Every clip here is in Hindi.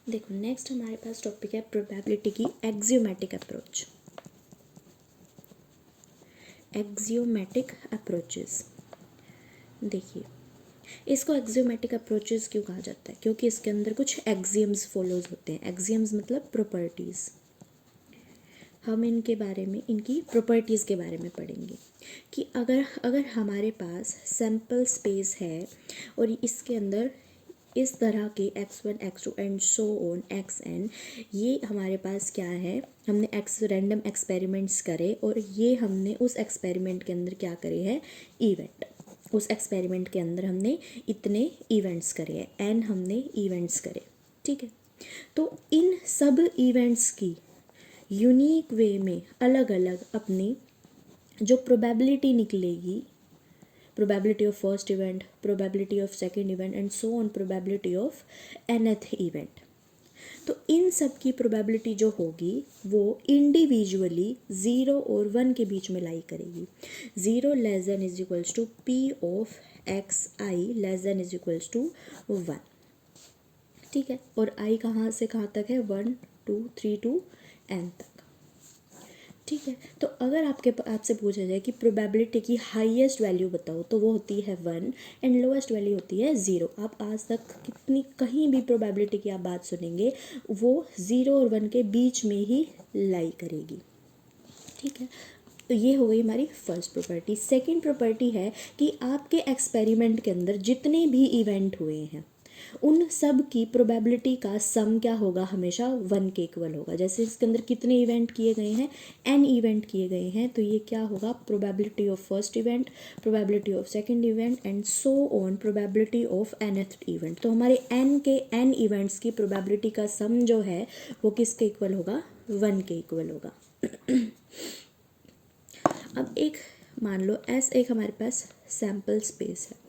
देखो नेक्स्ट हमारे पास टॉपिक है प्रोबेबिलिटी की एक्सियोमेटिक अप्रोच। एक्सियोमेटिक अप्रोचेस, देखिए इसको एक्सियोमेटिक अप्रोचेस क्यों कहा जाता है, क्योंकि इसके अंदर कुछ एक्सियम्स फॉलोज होते हैं। एक्सियम्स मतलब प्रॉपर्टीज़। हम इनके बारे में, इनकी प्रॉपर्टीज़ के बारे में पढ़ेंगे कि अगर हमारे पास सैम्पल स्पेस है और इसके अंदर इस तरह के x1 x2 and so on xn, ये हमारे पास क्या है, हमने रैंडम एक्सपेरिमेंट्स करे और ये हमने उस एक्सपेरिमेंट के अंदर क्या करे हैं, इवेंट। उस एक्सपेरिमेंट के अंदर हमने इतने इवेंट्स करे हैं, n हमने इवेंट्स करे, ठीक है। तो इन सब इवेंट्स की यूनिक वे में अलग अलग अपनी जो प्रोबेबिलिटी निकलेगी, probability of first event, probability of second event and so on, probability of nth event। तो इन सब की प्रोबेबिलिटी जो होगी वो इंडिविजुअली 0 और 1 के बीच में लाई करेगी। 0 less than is equals to p of xi less than is equals to 1, ठीक है। और i कहाँ से कहाँ तक है, 1 2 3 टू n तक, ठीक है। तो अगर आपसे पूछा जाए कि प्रोबेबिलिटी की हाईएस्ट वैल्यू बताओ तो वो होती है 1 एंड लोएस्ट वैल्यू होती है 0। आप आज तक कितनी कहीं भी प्रोबेबिलिटी की आप बात सुनेंगे वो 0 और 1 के बीच में ही लाई करेगी, ठीक है। तो ये हो गई हमारी फर्स्ट प्रॉपर्टी। सेकंड प्रॉपर्टी है कि आपके एक्सपेरिमेंट के अंदर जितने भी इवेंट हुए हैं उन सब की प्रोबेबिलिटी का सम क्या होगा, हमेशा 1 के इक्वल होगा। जैसे इसके अंदर कितने इवेंट किए गए हैं, n इवेंट किए गए हैं, तो ये क्या होगा, probability of first event, probability of second event and so on, probability of nth event. तो हमारे n के n इवेंट्स की प्रोबेबिलिटी का सम जो है वो किसके इक्वल होगा, 1 के इक्वल होगा। अब एक मान लो S एक हमारे पास सैम्पल स्पेस है,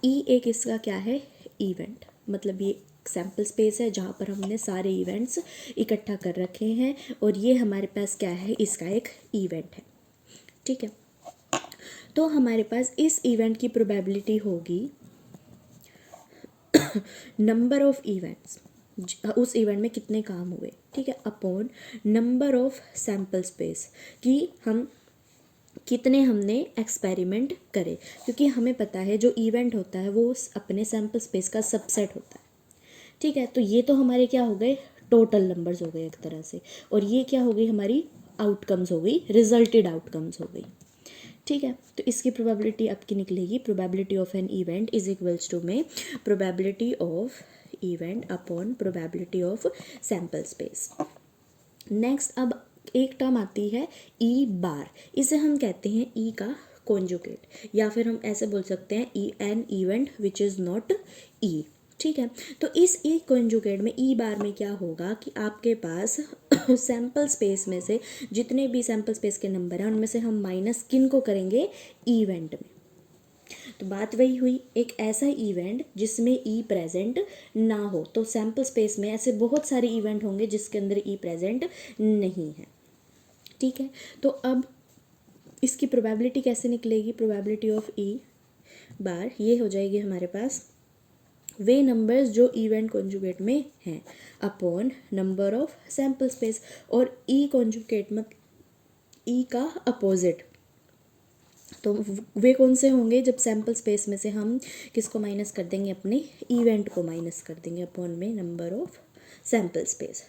E एक इसका क्या है, इवेंट, मतलब ये सैम्पल स्पेस है जहाँ पर हमने सारे इवेंट्स इकट्ठा कर रखे हैं और ये हमारे पास क्या है, इसका एक इवेंट है, ठीक है। तो हमारे पास इस इवेंट की प्रोबेबिलिटी होगी नंबर ऑफ इवेंट्स, उस इवेंट में कितने काम हुए, ठीक है, upon number of sample space, कि हम कितने हमने एक्सपेरिमेंट करे, क्योंकि हमें पता है जो इवेंट होता है वो अपने सैम्पल स्पेस का सबसेट होता है, ठीक है। तो ये तो हमारे क्या हो गए, टोटल नंबर्स हो गए एक तरह से, और ये क्या हो गई, हमारी आउटकम्स हो गई, रिजल्टेड आउटकम्स हो गई, ठीक है। तो इसकी प्रोबेबिलिटी आपकी निकलेगी, probability of an event is equals to में probability of event upon probability of sample space. Next अब एक टर्म आती है ई बार, इसे हम कहते हैं ई का कॉन्जुगेट, या फिर हम ऐसे बोल सकते हैं E an event which is not E, ठीक है। तो इस ई कॉन्जुगेट में ई बार में क्या होगा कि आपके पास सैम्पल स्पेस में से जितने भी सैम्पल स्पेस के नंबर हैं उनमें से हम माइनस किन को करेंगे, इवेंट में। तो बात वही हुई, एक ऐसा इवेंट जिसमें ई प्रेजेंट ना हो, तो सैम्पल स्पेस में ऐसे बहुत सारे इवेंट होंगे जिसके अंदर ई प्रेजेंट नहीं है, ठीक है। तो अब इसकी प्रोबेबिलिटी कैसे निकलेगी, प्रोबेबिलिटी ऑफ ई बार ये हो जाएगी हमारे पास वे नंबर्स जो इवेंट कॉन्जुगेट में हैं upon number of sample space, और ई कॉन्जुगेट मत ई का अपोजिट, तो वे कौन से होंगे, जब सैम्पल स्पेस में से हम किसको माइनस कर देंगे, अपने इवेंट को माइनस कर देंगे अपॉन में नंबर ऑफ सैम्पल स्पेस,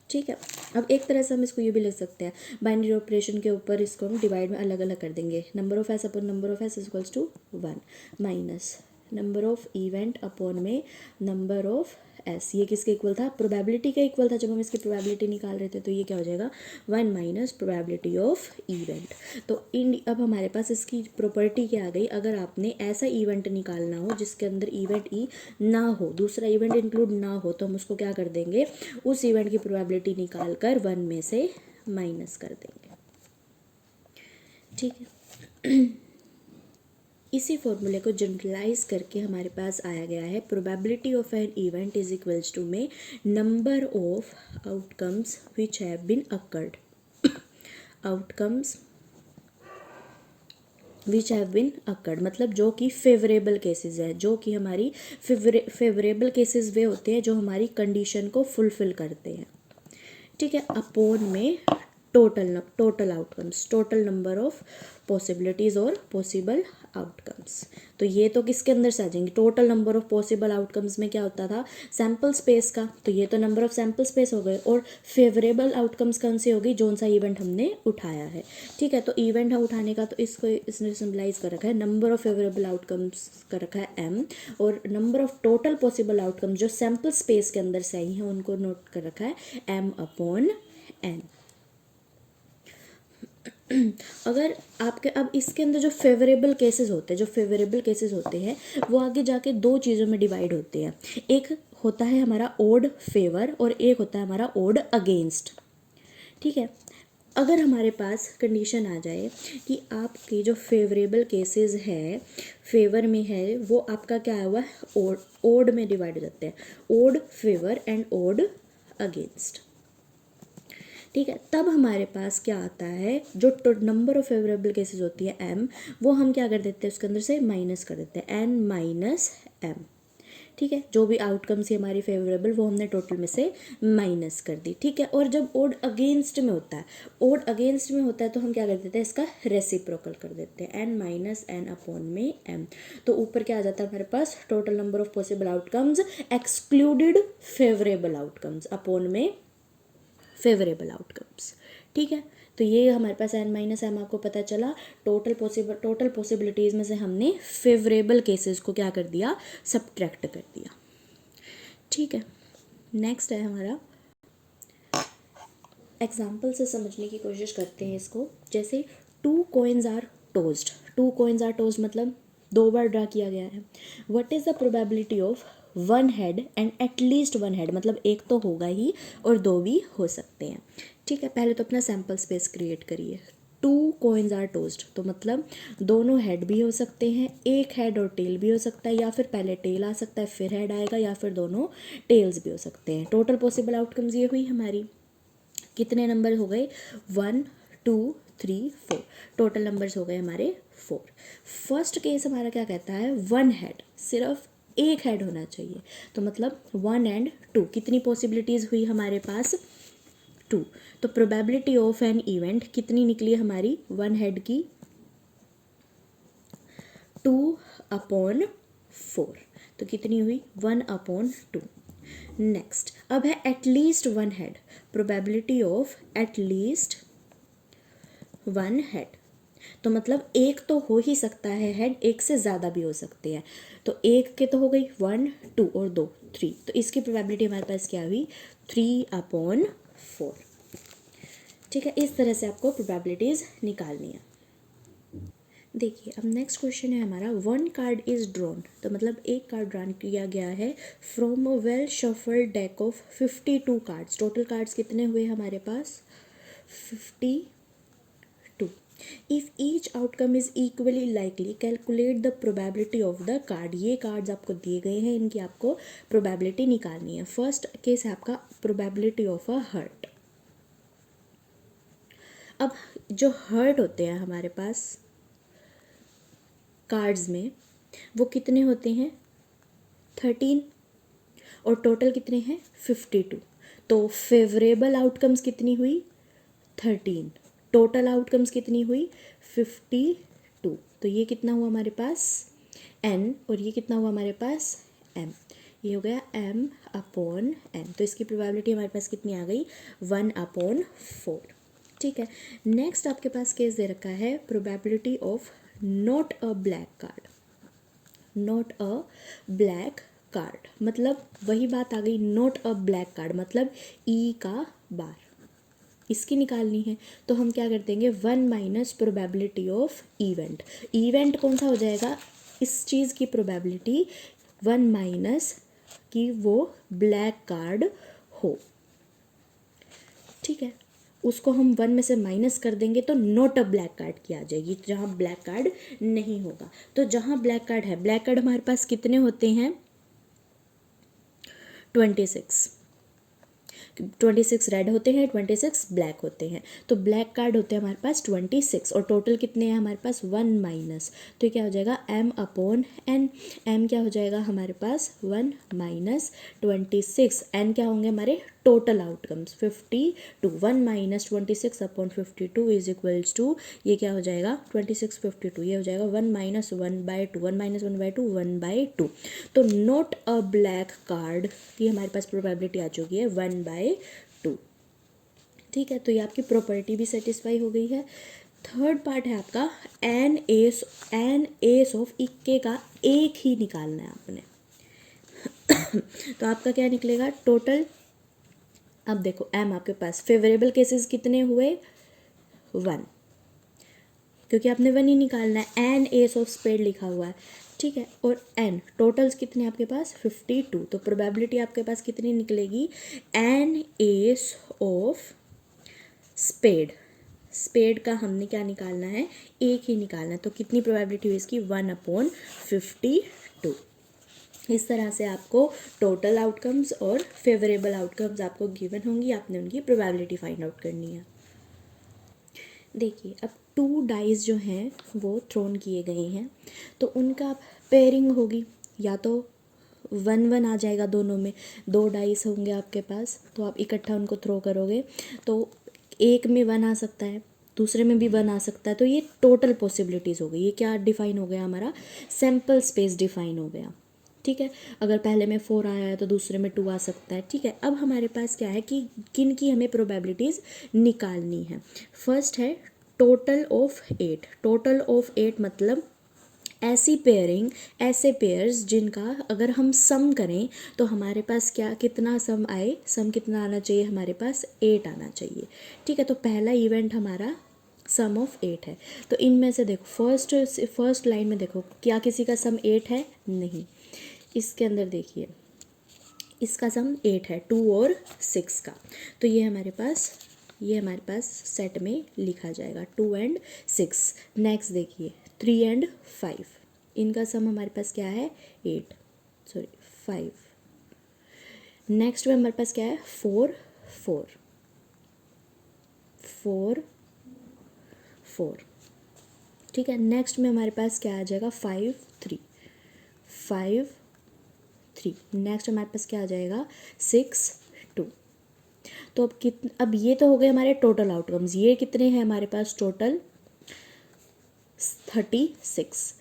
ठीक है। अब एक तरह से हम इसको ये भी लिख सकते हैं, बाइनरी ऑपरेशन के ऊपर इसको हम डिवाइड में अलग अलग कर देंगे, number of S upon number of S equals to 1 minus number of event upon में नंबर ऑफ एस, ये किसके इक्वल था, प्रोबेबिलिटी का इक्वल था जब हम इसकी प्रोबेबिलिटी निकाल रहे थे, तो ये क्या हो जाएगा 1 माइनस प्रोबेबिलिटी ऑफ इवेंट। तो अब हमारे पास इसकी प्रॉपर्टी क्या आ गई, अगर आपने ऐसा इवेंट निकालना हो जिसके अंदर इवेंट ई ना हो, दूसरा इवेंट इंक्लूड ना हो, तो हम उसको क्या कर देंगे, उस इवेंट की प्रोबेबिलिटी निकाल कर 1 में से माइनस कर देंगे, ठीक है। इसी फॉर्मूले को जनरलाइज करके हमारे पास आया गया है probability of an event is equals to में number of outcomes which have been occurred, outcomes which have been occurred, मतलब जो कि फेवरेबल केसेस है, जो कि हमारी फेवरेबल केसेस वे होते हैं जो हमारी कंडीशन को फुलफिल करते हैं, ठीक है। अपोन में total outcomes, total number of possibilities और पॉसिबल आउटकम्स। तो ये तो किसके अंदर से आ जाएंगे, total number of possible outcomes में क्या होता था, सैम्पल स्पेस का, तो ये तो नंबर ऑफ सैम्पल स्पेस हो गए। और फेवरेबल आउटकम्स कौन सी होगी, जोन सा इवेंट हमने उठाया है, ठीक है। तो इवेंट उठाने का तो इसको इसने सिम्बलाइज कर रखा है, नंबर ऑफ फेवरेबल आउटकम्स कर रखा है एम, और number of total possible outcomes जो सैम्पल स्पेस के अंदर से आई हैं उनको नोट कर रखा है एम अपॉन एन। अगर आपके अब इसके अंदर जो फेवरेबल केसेस होते हैं, जो फेवरेबल केसेस होते हैं वो आगे जाके दो चीज़ों में डिवाइड होते हैं, एक होता है हमारा ओड फेवर और एक होता है हमारा ओड अगेंस्ट, ठीक है। अगर हमारे पास कंडीशन आ जाए कि आपके जो फेवरेबल केसेस है फेवर में है वो आपका क्या हुआ है, ओड में डिवाइड हो जाते हैं, odd favour and odd against, ठीक है। तब हमारे पास क्या आता है, जो नंबर ऑफ फेवरेबल केसेस होती है एम, वो हम क्या कर देते हैं उसके अंदर से माइनस कर देते हैं, एन माइनस एम, ठीक है। जो भी आउटकम्स थी हमारी फेवरेबल वो हमने टोटल में से माइनस कर दी, ठीक है। और जब ओड अगेंस्ट में होता है, ओड अगेंस्ट में होता है तो हम क्या कर देते हैं, इसका रेसिप्रोकल कर देते हैं, एन माइनस एन अपॉन में एम। तो ऊपर क्या आ जाता है हमारे पास, total number of possible outcomes excluded favourable outcomes upon में फेवरेबल आउटकम्स, ठीक है। तो ये हमारे पास एन माइनस एम आपको पता चला, टोटल पॉसिबिलिटीज़ में से हमने फेवरेबल केसेस को क्या कर दिया, सब्ट्रैक्ट कर दिया, ठीक है। नेक्स्ट है हमारा एग्जाम्पल से समझने की कोशिश करते हैं इसको। जैसे two coins are tossed, two coins are tossed मतलब दो बार ड्रा किया गया है। What is the probability of one head and at least one head, मतलब एक तो होगा ही और दो भी हो सकते हैं, ठीक है। पहले तो अपना सैम्पल स्पेस क्रिएट करिए। टू कॉइन्स आर टोस्ड तो मतलब दोनों हेड भी हो सकते हैं, एक हेड और टेल भी हो सकता है, या फिर पहले टेल आ सकता है फिर हेड आएगा, या फिर दोनों टेल्स भी हो सकते हैं। टोटल पॉसिबल आउटकम्स ये हुई हमारी, कितने नंबर हो गए, 1 2 3 4, टोटल नंबर्स हो गए हमारे 4। फर्स्ट केस हमारा क्या कहता है, वन हेड, सिर्फ एक हेड होना चाहिए, तो मतलब 1 एंड 2, कितनी पॉसिबिलिटीज़ हुई हमारे पास, 2। तो प्रोबेबिलिटी ऑफ एन इवेंट कितनी निकली हमारी, वन हेड की 2 अपॉन 4, तो कितनी हुई 1 अपॉन 2। नेक्स्ट अब है at least one head, probability of at least one head, तो मतलब एक तो हो ही सकता है हेड, एक से ज़्यादा भी हो सकते हैं। तो एक के तो हो गई 1 2 और 2 3, तो इसकी प्रोबेबिलिटी हमारे पास क्या हुई 3 अपॉन 4, ठीक है। इस तरह से आपको प्रोबेबिलिटीज़ निकालनी है। देखिए अब नेक्स्ट क्वेश्चन है हमारा, वन कार्ड इज ड्रॉन, तो मतलब एक कार्ड ड्रॉन किया गया है from a well shuffled deck of 52 cards, total cards कितने हुए हमारे पास 52। If each outcome is equally likely calculate the probability of the card, ये कार्ड्स आपको दिए गए हैं, इनकी आपको प्रोबेबिलिटी निकालनी है। फर्स्ट केस है आपका प्रोबेबिलिटी ऑफ अ हर्ट। अब जो हर्ट होते हैं हमारे पास कार्ड्स में वो कितने होते हैं 13, और टोटल कितने हैं 52, तो फेवरेबल आउटकम्स कितनी हुई 13, टोटल आउटकम्स कितनी हुई 52, तो ये कितना हुआ हमारे पास n, और ये कितना हुआ हमारे पास m, ये हो गया m अपॉन n। तो इसकी प्रोबेबिलिटी हमारे पास कितनी आ गई 1 अपॉन 4, ठीक है। नेक्स्ट आपके पास केस दे रखा है probability of not a black card, not a black card मतलब वही बात आ गई, नॉट अ ब्लैक कार्ड मतलब ई का बार, इसकी निकालनी है। तो हम क्या कर देंगे 1 minus probability of event, event कौन सा हो जाएगा, इस चीज़ की प्रोबेबिलिटी 1 माइनस कि वो ब्लैक कार्ड हो, ठीक है। उसको हम 1 में से माइनस कर देंगे तो नॉट अ ब्लैक कार्ड की आ जाएगी, जहाँ ब्लैक कार्ड नहीं होगा। तो जहाँ ब्लैक कार्ड है, ब्लैक कार्ड हमारे पास कितने होते हैं 26, 26 रेड होते हैं, 26 ब्लैक होते हैं। तो ब्लैक कार्ड होते हैं हमारे पास 26 और टोटल कितने हैं हमारे पास 1 माइनस, तो ये क्या हो जाएगा m अपॉन n। m क्या हो जाएगा हमारे पास 1 माइनस 26, n क्या होंगे हमारे total outcomes 52। 1 minus 26 upon 52 is equals to, ये क्या हो जाएगा 26 52, ये हो जाएगा 1 माइनस 1/2, 1 माइनस 1/2 1/2। तो नॉट अ ब्लैक कार्ड की हमारे पास प्रोबेबिलिटी आ चुकी है 1/2। ठीक है, तो ये आपकी प्रॉपर्टी भी सेटिस्फाई हो गई है। थर्ड पार्ट है आपका एन एस ऑफ इक्के का एक ही निकालना है आपने। तो आपका क्या निकलेगा टोटल। अब देखो एम आपके पास फेवरेबल केसेस कितने हुए 1, क्योंकि आपने 1 ही निकालना है। एन एस ऑफ स्पेड लिखा हुआ है, ठीक है, और एन टोटल्स कितने आपके पास 52। तो प्रोबेबिलिटी आपके पास कितनी निकलेगी n S of spade. Spade का हमने क्या निकालना है एक ही निकालना है। तो कितनी प्रोबेबिलिटी हुई इसकी 1/52। इस तरह से आपको टोटल आउटकम्स और फेवरेबल आउटकम्स आपको गिवन होंगी, आपने उनकी प्रोबेबिलिटी फाइंड आउट करनी है। देखिए अब 2 डाइस जो हैं वो थ्रोन किए गए हैं, तो उनका पेयरिंग होगी, या तो 1-1 आ जाएगा दोनों में। 2 डाइस होंगे आपके पास, तो आप इकट्ठा उनको थ्रो करोगे तो एक में 1 आ सकता है, दूसरे में भी 1 आ सकता है। तो ये टोटल पॉसिबिलिटीज़ हो गई। ये क्या डिफाइन हो गया हमारा सैम्पल स्पेस डिफाइन हो गया। ठीक है, अगर पहले में 4 आया है तो दूसरे में 2 आ सकता है। ठीक है, अब हमारे पास क्या है कि किन की हमें प्रोबेबिलिटीज़ निकालनी है। फर्स्ट है टोटल ऑफ 8। टोटल ऑफ 8 मतलब ऐसी पेयरिंग, ऐसे पेयर्स जिनका अगर हम सम करें तो हमारे पास क्या कितना सम आए, सम कितना आना चाहिए हमारे पास 8 आना चाहिए। ठीक है, तो पहला इवेंट हमारा सम ऑफ 8 है। तो इनमें से देखो फर्स्ट लाइन में देखो क्या किसी का सम 8 है, नहीं। इसके अंदर देखिए इसका सम 8 है, 2 और 6 का। तो ये हमारे पास सेट में लिखा जाएगा 2 एंड 6। नेक्स्ट देखिए 3 एंड 5, इनका सम हमारे पास क्या है 5। नेक्स्ट में हमारे पास क्या है 4 4। ठीक है, नेक्स्ट में हमारे पास क्या आ जाएगा 5 3। नेक्स्ट हमारे पास क्या आ जाएगा 6 2। तो अब ये तो हो गए हमारे टोटल आउटकम्स। ये कितने हैं हमारे पास टोटल 36।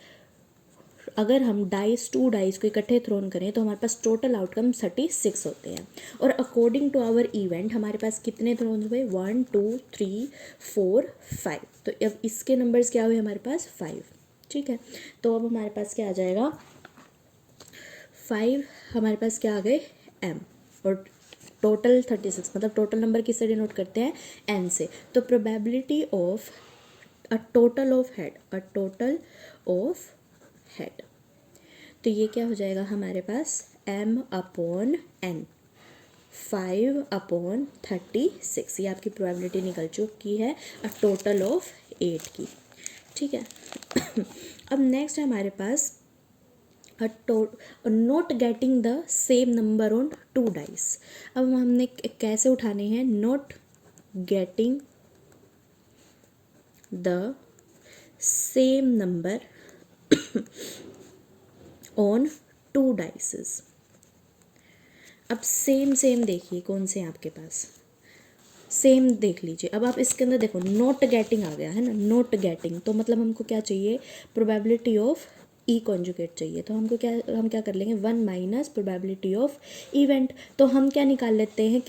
अगर हम 2 डाइस को इकट्ठे थ्रोन करें तो हमारे पास टोटल आउटकम 36 होते हैं। और अकॉर्डिंग टू आवर इवेंट हमारे पास कितने थ्रोन हुए 1 2 3 4 5। तो अब इसके नंबर्स क्या हुए हमारे पास 5। ठीक है, तो अब हमारे पास क्या आ जाएगा 5, हमारे पास क्या आ गए m, और टोटल 36 मतलब टोटल नंबर किससे डिनोट करते हैं n से। तो probability of a total of head, तो ये क्या हो जाएगा हमारे पास m अपॉन n 5/36। ये आपकी प्रोबेबिलिटी निकल चुकी है अ टोटल ऑफ 8 की। ठीक है, अब नेक्स्ट है हमारे पास not getting the same number on 2 dice. अब हमने कैसे उठाने हैं not getting the same number on 2 dices. अब सेम देखिए कौन से हैं आपके पास, सेम देख लीजिए। अब आप इसके अंदर देखो नॉट गेटिंग आ गया है ना, नॉट गेटिंग तो मतलब हमको क्या चाहिए प्रोबेबिलिटी ऑफ ई कॉन्जुगेट चाहिए। तो हम क्या कर लेंगे 1 माइनस प्रोबेबिलिटी ऑफ इवेंट। तो हम क्या निकाल लेते हैं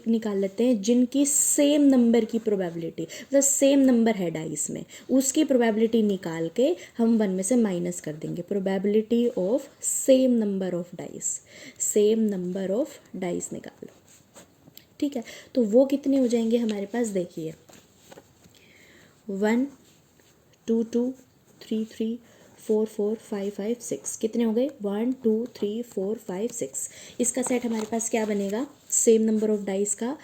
निकाल लेते हैं जिनकी सेम नंबर की प्रोबेबिलिटी, मतलब सेम नंबर है डाइस में, उसकी प्रोबेबिलिटी निकाल के हम 1 में से माइनस कर देंगे। Probability of same number of dice निकालो। ठीक है, तो वो कितने हो जाएंगे हमारे पास देखिए 1 2 2 3 3 4 4 5 5 6 कितने हो गए 1 2 3 4 5 6। इसका सेट हमारे पास क्या बनेगा सेम नंबर ऑफ डाइस का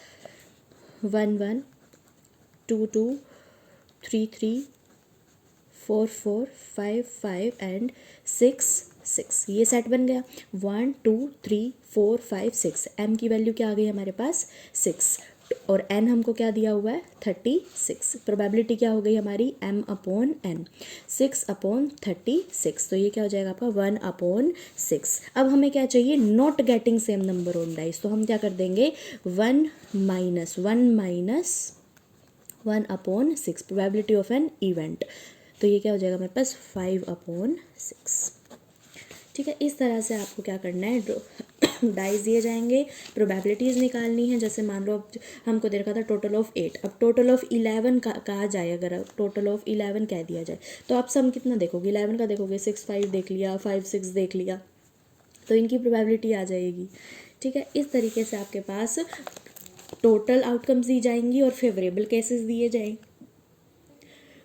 1 1 2 2 3 3 4 4 5 5 एंड 6 6, ये सेट बन गया। 1 2 3 4 5 6, m की वैल्यू क्या आ गई हमारे पास 6, और n हमको क्या दिया हुआ है 36। प्रोबेबिलिटी क्या हो गई हमारी m अपॉन n, 6 अपॉन 36, तो ये क्या हो जाएगा आपका 1/6। अब हमें क्या चाहिए, not getting same number on dice, तो हम क्या कर देंगे 1 minus 1/6, probability of an event, तो ये क्या हो जाएगा हमारे पास 5/6। ठीक है, इस तरह से आपको क्या करना है, डाइस दिए जाएंगे, प्रोबेबिलिटीज़ निकालनी है। जैसे मान लो अब हमको दे रखा था टोटल ऑफ 8, अब टोटल ऑफ 11 कहा जाए, अगर टोटल ऑफ 11 कह दिया जाए तो आप सम कितना देखोगे, 11 का देखोगे, 6 5 देख लिया, 5 6 देख लिया, तो इनकी प्रोबेबिलिटी आ जाएगी। ठीक है, इस तरीके से आपके पास टोटल आउटकम्स दी जाएंगी और फेवरेबल केसेस दिए जाएंगे।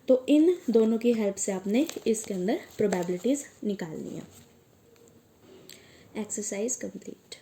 तो इन दोनों की हेल्प से आपने इसके अंदर प्रोबेबिलिटीज़ निकालनी है। Exercise complete.